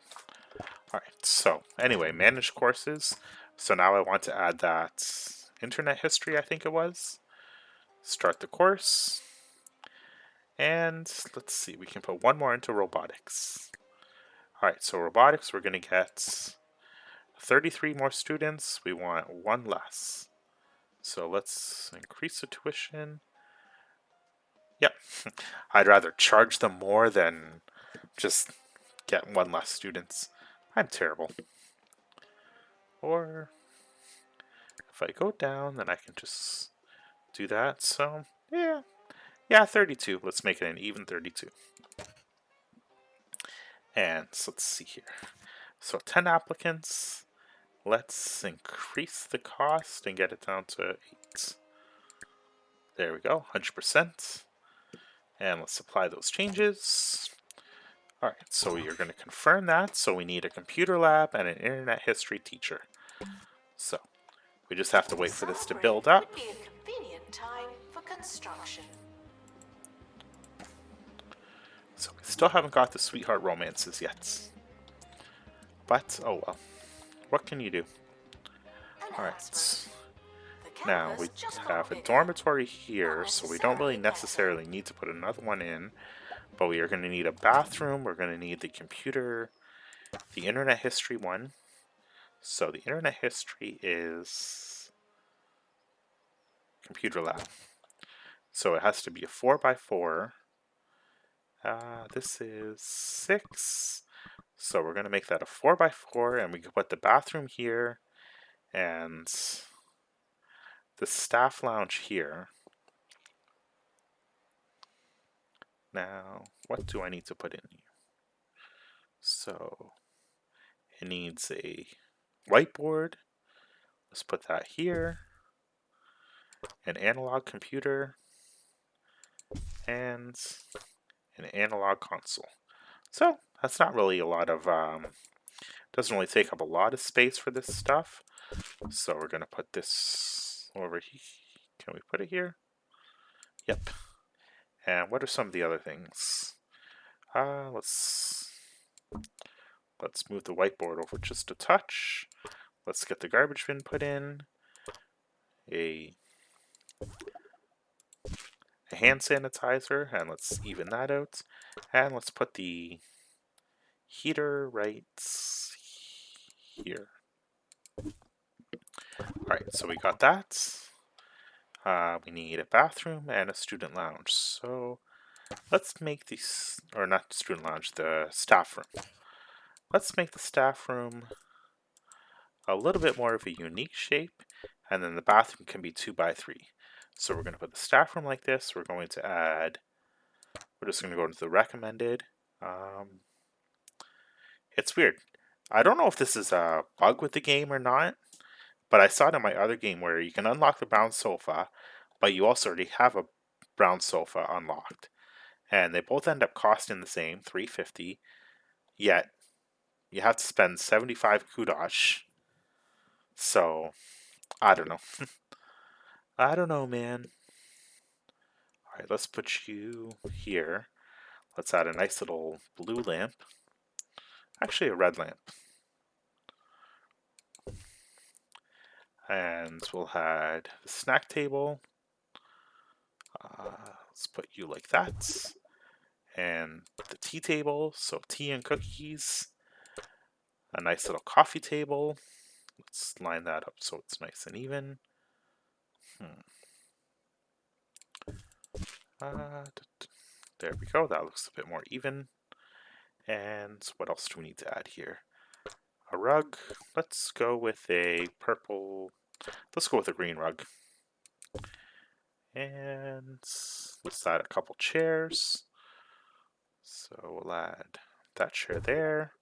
[SPEAKER 1] Alright, so anyway, manage courses. So now I want to add that internet history, I think it was. Start the course. And let's see, we can put one more into robotics. Alright, so robotics, we're going to get 33 more students. We want one less. So let's increase the tuition. Yep, I'd rather charge them more than just get one less students. I'm terrible. Or if I go down, then I can just do that. So yeah, 32. Let's make it an even 32. And so let's see here. So 10 applicants. Let's increase the cost and get it down to 8. There we go, 100%. And let's apply those changes. Alright, so we are going to confirm that. So we need a computer lab and an internet history teacher. So we just have to wait for this to build up.
[SPEAKER 2] Would be a convenient time for construction.
[SPEAKER 1] So we still haven't got the sweetheart romances yet. But, oh well. What can you do? Alright. Now we have a dormitory here, so we don't really necessarily need to put another one in. But we are going to need a bathroom, we're going to need the computer, the internet history one. So the internet history is computer lab. So it has to be a 4x4. This is 6. So we're going to make that a 4x4, and we can put the bathroom here and the staff lounge here. Now, what do I need to put in here? So it needs a whiteboard. Let's put that here. An analog computer and an analog console. So that's not really a lot of, doesn't really take up a lot of space for this stuff. So we're going to put this over here. Can we put it here? Yep. And what are some of the other things? Let's move the whiteboard over just a touch. Let's get the garbage bin put in. A hand sanitizer, and let's even that out. And let's put the heater right here. Alright, so we got that. We need a bathroom and a student lounge. So let's make these, or not student lounge, the staff room. Let's make the staff room a little bit more of a unique shape, and then the bathroom can be 2x3. So we're going to put the staff room like this. We're going to add We're just going to go into the recommended. It's weird. I don't know if this is a bug with the game or not, but I saw it in my other game where you can unlock the brown sofa, but you also already have a brown sofa unlocked. And they both end up costing the same, 350, yet you have to spend 75 kudosh. So, I don't know. I don't know, man. Alright, let's put you here. Let's add a nice little blue lamp. Actually, a red lamp. And we'll add the snack table. Let's put you like that. And the tea table, so tea and cookies. A nice little coffee table. Let's line that up so it's nice and even. There we go, that looks a bit more even. And what else do we need to add here? A rug. Let's go with a purple. Let's go with a green rug. And let's add a couple chairs. So we'll add that chair there.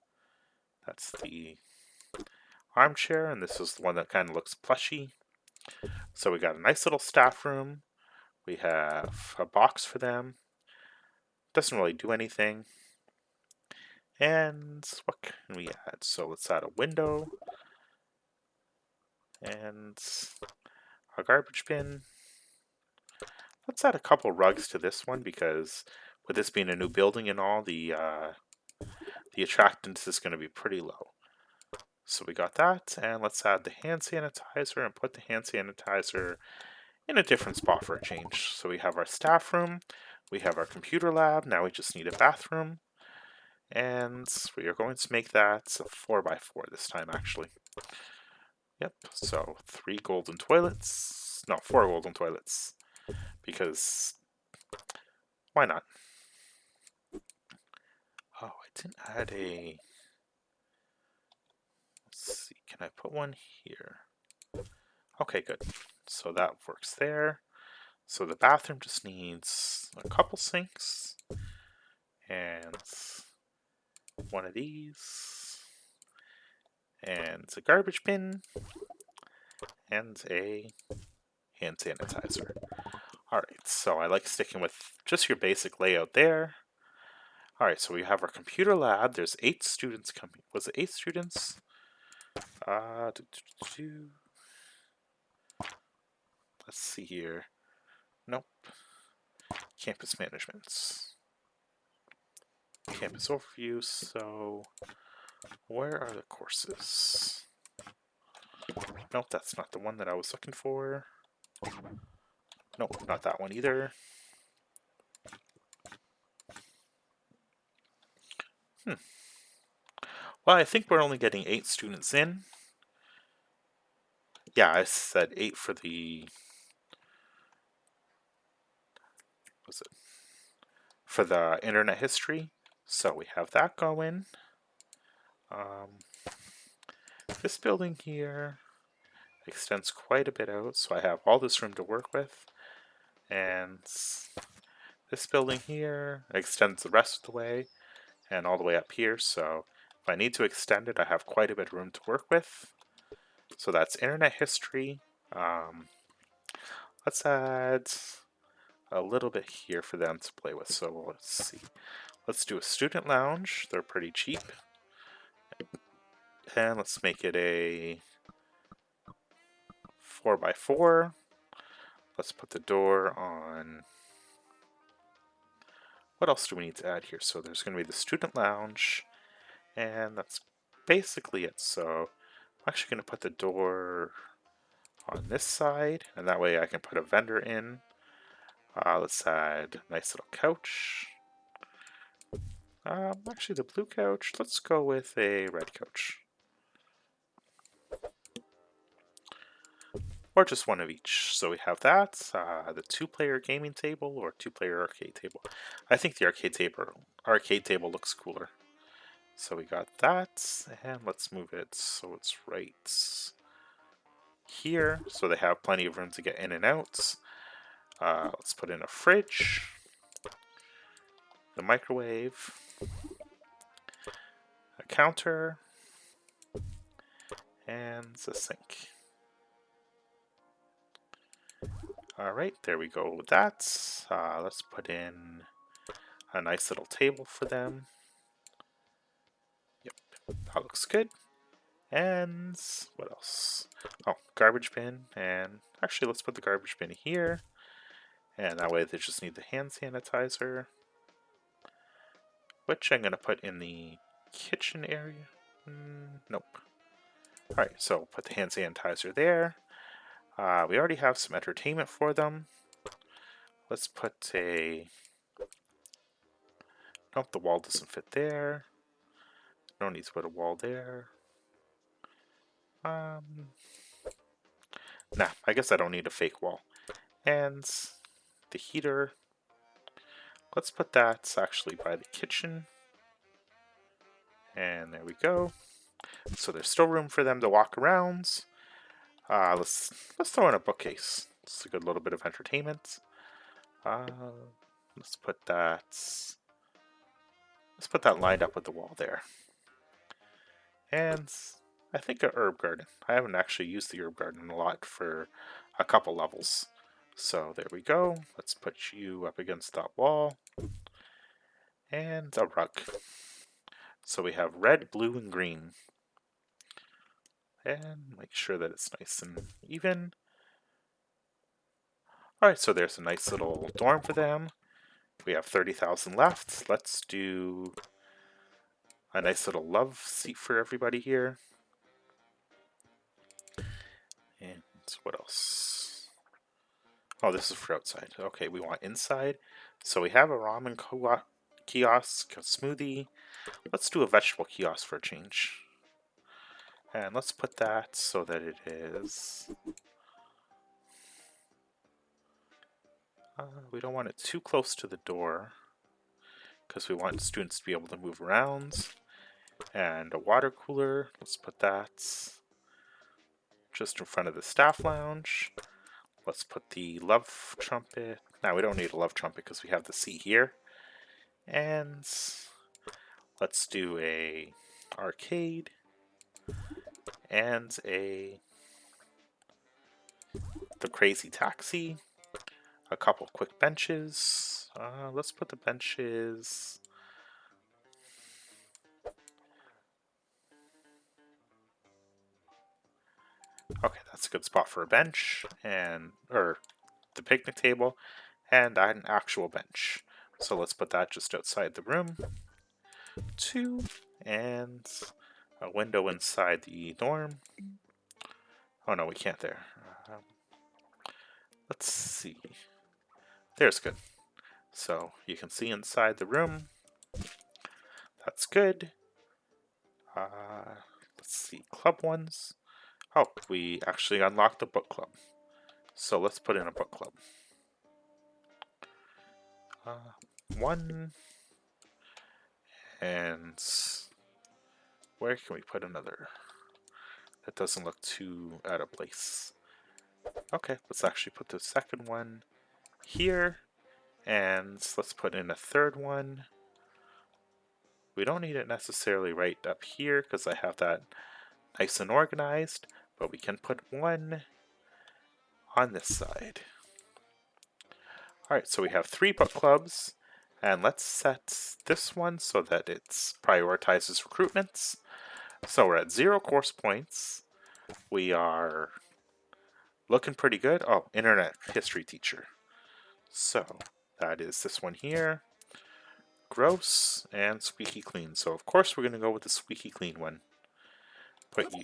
[SPEAKER 1] That's the armchair, and this is the one that kind of looks plushy. So we got a nice little staff room. We have a box for them. Doesn't really do anything. And what can we add? So let's add a window and a garbage bin. Let's add a couple rugs to this one because with this being a new building and all, the attractants is going to be pretty low. So we got that, and let's add the hand sanitizer and put the hand sanitizer in a different spot for a change. So we have our staff room, we have our computer lab, now we just need a bathroom, and we are going to make that a 4x4 this time actually. Yep, so 3 golden toilets, no, 4 golden toilets, because why not? Oh, I didn't add a, let's see, can I put one here? Okay, good. So that works there. So the bathroom just needs a couple sinks and one of these and a garbage bin and a hand sanitizer. Alright, so I like sticking with just your basic layout there. Alright, so we have our computer lab. There's 8 students coming. Was it 8 students? Let's see here. Nope. Campus management. Campus overview, so where are the courses? Nope, that's not the one that I was looking for. Nope, not that one either. Well, I think we're only getting 8 students in. Yeah, I said 8 for the... Was it? For the internet history. So we have that going. This building here extends quite a bit out, so I have all this room to work with. And this building here extends the rest of the way and all the way up here, so if I need to extend it, I have quite a bit of room to work with. So that's internet history. Let's add a little bit here for them to play with. So let's see. Let's do a student lounge. They're pretty cheap. And let's make it a 4x4. Let's put the door on. What else do we need to add here? So there's going to be the student lounge, and that's basically it. So I'm actually going to put the door on this side, and that way I can put a vendor in. Let's add a nice little couch. Actually, the blue couch, let's go with a red couch. Or just one of each. So we have that, the 2-player gaming table or 2-player arcade table. I think the arcade table looks cooler. So we got that, and let's move it so it's right here, so they have plenty of room to get in and out. Let's put in a fridge. the microwave, a counter, and the sink. Alright, there we go with that. Let's put in a nice little table for them. Yep, that looks good. And what else? Oh, garbage bin. And actually, let's put the garbage bin here. And that way they just need the hand sanitizer, which I'm going to put in the kitchen area. Nope. Alright, so put the hand sanitizer there. We already have some entertainment for them. Let's put a... Nope, the wall doesn't fit there. No need to put a wall there. Nah, I guess I don't need a fake wall. And the heater. Let's put that actually by the kitchen. And there we go. So there's still room for them to walk around. Let's throw in a bookcase. It's a good little bit of entertainment. Let's put that lined up with the wall there. And I think a herb garden. I haven't actually used the herb garden a lot for a couple levels. So there we go. Let's put you up against that wall. And a rug. So we have red, blue, and green. And make sure that it's nice and even. Alright, so there's a nice little dorm for them. We have 30,000 left. Let's do a nice little love seat for everybody here. And what else? Oh, this is for outside. Okay, we want inside. So we have a ramen kiosk, a smoothie. Let's do a vegetable kiosk for a change. And let's put that so that it is... we don't want it too close to the door, because we want students to be able to move around. And a water cooler, let's put that just in front of the staff lounge. Let's put the love trumpet. Now we don't need a love trumpet because we have the seat here. And let's do a arcade and the crazy taxi. A couple quick benches. Let's put the benches... Okay, that's a good spot for a bench, or the picnic table, and an actual bench. So let's put that just outside the room. 2, and a window inside the dorm. Oh no, we can't there. Let's see. There's good. So you can see inside the room. That's good. Let's see, club ones. Oh, we actually unlocked the book club. So let's put in a book club. 1. And where can we put another? That doesn't look too out of place. Okay, let's actually put the second one here. And let's put in a third one. We don't need it necessarily right up here because I have that nice and organized, but we can put one on this side. Alright, so we have 3 book clubs, and let's set this one so that it prioritizes recruitments. So we're at 0 course points. We are looking pretty good. Oh, internet history teacher. So that is this one here. Gross and squeaky clean. So of course we're going to go with the squeaky clean one. Put you.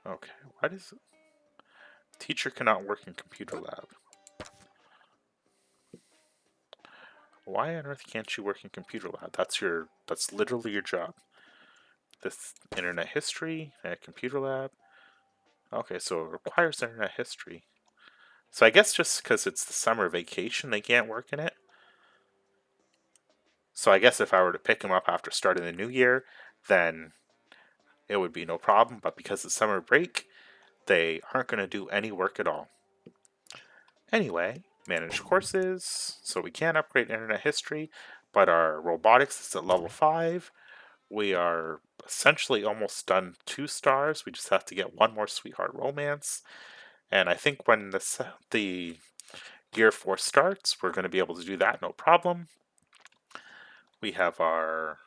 [SPEAKER 1] Okay, why does teacher cannot work in computer lab? Why on earth can't you work in computer lab? That's literally your job. This internet history at computer lab. Okay, so it requires internet history. So I guess just because it's the summer vacation, they can't work in it. So I guess if I were to pick them up after starting the new year, then it would be no problem. But because it's summer break, they aren't going to do any work at all. Anyway, manage courses, so we can upgrade internet history, but our robotics is at level 5. We are essentially almost done 2 stars. We just have to get one more sweetheart romance. And I think when the year 4 starts, we're going to be able to do that no problem. We have our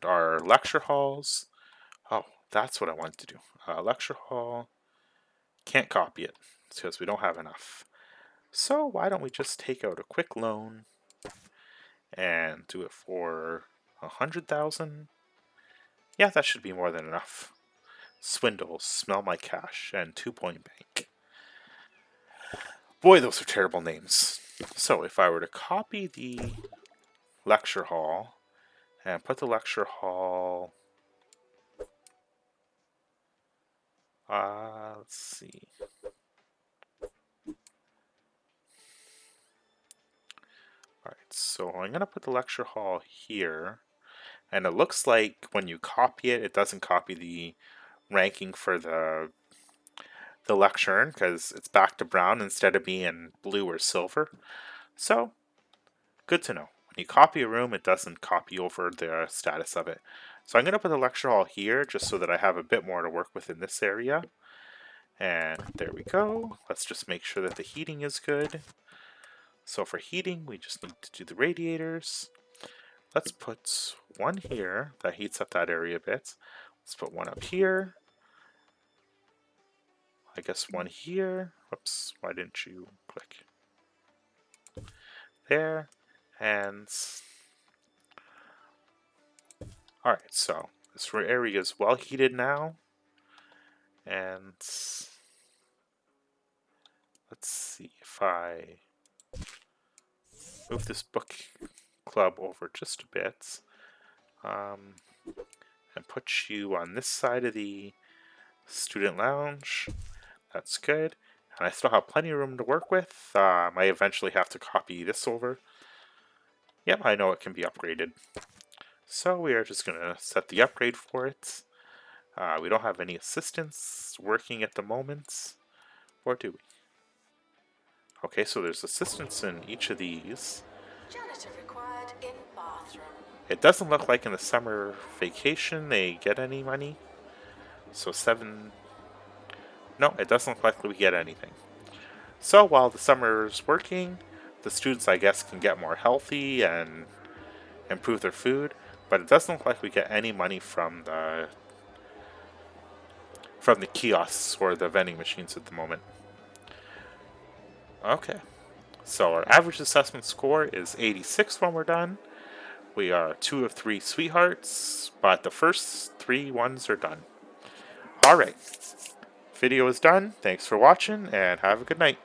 [SPEAKER 1] our lecture halls. Oh, that's what I wanted to do. Lecture hall. Can't copy it because we don't have enough. So why don't we just take out a quick loan and do it for 100,000? Yeah, that should be more than enough. Swindle, smell my cash, and 2-point bank. Boy, those are terrible names. So if I were to copy the lecture hall and put the lecture hall, let's see. Alright, so I'm going to put the lecture hall here. And it looks like when you copy it, it doesn't copy the ranking for the Lectern because it's back to brown instead of being blue or silver. So, good to know. When you copy a room, it doesn't copy over the status of it. So I'm going to put the lecture hall here just so that I have a bit more to work with in this area. And there we go. Let's just make sure that the heating is good. So for heating, we just need to do the radiators. Let's put one here that heats up that area a bit. Let's put one up here. I guess one here. Oops, why didn't you click? There. And alright, so this area is well heated now. And let's see if I move this book club over just a bit. And put you on this side of the student lounge. That's good. And I still have plenty of room to work with. I eventually have to copy this over. Yep, I know it can be upgraded. So we are just going to set the upgrade for it. We don't have any assistants working at the moment. Or do we? Okay, so there's assistants in each of these.
[SPEAKER 2] Janitor required in bathroom.
[SPEAKER 1] It doesn't look like in the summer vacation they get any money. So 7... No, it doesn't look like we get anything. So while the summer's working, the students, I guess, can get more healthy and improve their food, but it doesn't look like we get any money from the kiosks or the vending machines at the moment. Okay, so our average assessment score is 86 when we're done. We are 2 of 3 sweethearts, but the first 3 ones are done. Alright, video is done. Thanks for watching, and have a good night.